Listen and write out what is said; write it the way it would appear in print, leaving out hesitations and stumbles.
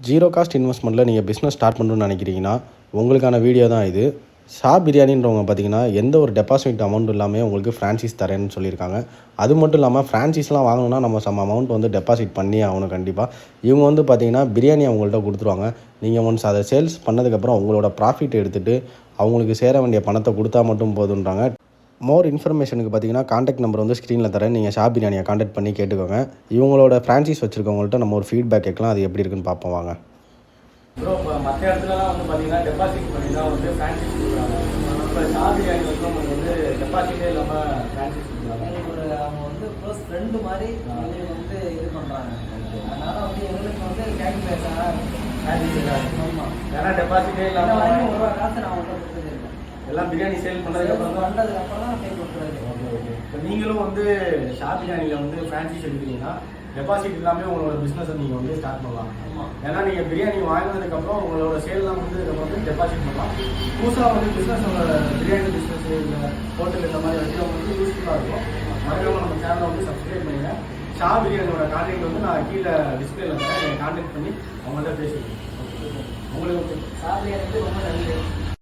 Zero cost இன்வெஸ்ட்மெண்ட்டில் நீங்கள் business start பண்ணணும்னு நினைக்கிறீங்கன்னா உங்களுக்கான வீடியோ தான் இது. ஷா பிரியாணின்றவங்க பார்த்தீங்கன்னா எந்த ஒரு டெபாசிட் அமௌண்ட் இல்லாமல் உங்களுக்கு ஃப்ரான்ச்சைஸ் தரேன்னு சொல்லியிருக்காங்க. அது மட்டும் இல்லாமல் ஃப்ரான்ச்சைஸ்லாம் வாங்கணும்னா நம்ம சம் அமௌண்ட் வந்து டெபாசிட் பண்ணி ஆகணும் கண்டிப்பாக. இவங்க வந்து பார்த்தீங்கன்னா பிரியாணி அவங்கள்ட்ட கொடுத்துருவாங்க. நீங்கள் ஒன்ஸ் அதை சேல்ஸ் பண்ணதுக்கப்புறம் உங்களோட ப்ராஃபிட் எடுத்துகிட்டு அவங்களுக்கு சேர வேண்டிய பணத்தை கொடுத்தா மட்டும் போதுன்றாங்க. மோர் இன்ஃபர்மேஷனுக்கு பார்த்தீங்கன்னா கான்டாக்ட் நம்பர் வந்து ஸ்க்ரீனில் தரேன். நீங்கள் ஷா பிரியாணியை கான்டாக்ட் பண்ணி கேட்டுக்கோங்க. இவங்களோட ஃப்ரான்ச்சைஸ் வச்சுருக்கவங்கள்ட்ட நம்ம ஒரு ஃபீட்பேக் கேட்கலாம். அது எப்படி இருக்குன்னு பார்ப்போம் வாங்க. ப்ரோ, இப்போ மற்ற இடத்துலலாம் வந்து பார்த்தீங்கன்னா டெபாசிட் பண்ணி தான் வந்து ஃப்ரான்ச்சைஸ் கொடுக்குறாங்க. இப்போ ஷா பிரியாணி வந்து உங்களுக்கு வந்து டெபாசிட்டே இல்லாமல் ஃப்ரான்ச்சைஸ் கொடுக்குறாங்க. அவங்க வந்து க்ளோஸ் ஃப்ரெண்டு மாதிரி எங்களுக்கு வந்து இது பண்ணுறாங்க. அதனால் வந்து எங்களுக்கு வந்து கேட்க பேசுகிறேன். ஆமாம், ஏன்னா டெபாசிட்டே இல்லாமல் ஒரு ரூபா காசு நான் அவங்க கொடுத்துருக்கேன். எல்லாம் பிரியாணி சேல் பண்ணதுக்கப்புறம் தான் பே கொடுக்குறது. Okay okay. இப்போ நீங்களும் வந்து ஷா பிரியாணியில் வந்து ஃப்ரான்ச்சைஸ் எடுக்கிறீங்கன்னா டெபாசிட் இல்லாமல் உங்களோட பிஸ்னஸை நீங்கள் வந்து ஸ்டார்ட் பண்ணலாம். ஏன்னா நீங்கள் பிரியாணி வாங்கினதுக்கப்புறம் உங்களோட சேல்லாம் வந்து இதை வந்து டெபாசிட் பண்ணலாம். புதுசாக வந்து பிஸ்னஸ் பிரியாணி பிஸ்னஸ் இல்லை ஹோட்டல் இந்த மாதிரி வைக்கிறவங்க வந்து யூஸ்ஃபுல்லாக இருக்கும். மறுபடியும் நம்ம சேனலை வந்து சப்ஸ்கிரைப் பண்ணுங்கள். ஷா பிரியாணியோட கான்டாக்ட் வந்து நான் கீழே டிஸ்பிளேல தரேன். நீங்கள் கான்டாக்ட் பண்ணி அவங்கள்ட்ட பேசிக்கிறேன். உங்களுக்கு ஷா பிரியாணிக்கு ரொம்ப நன்றி.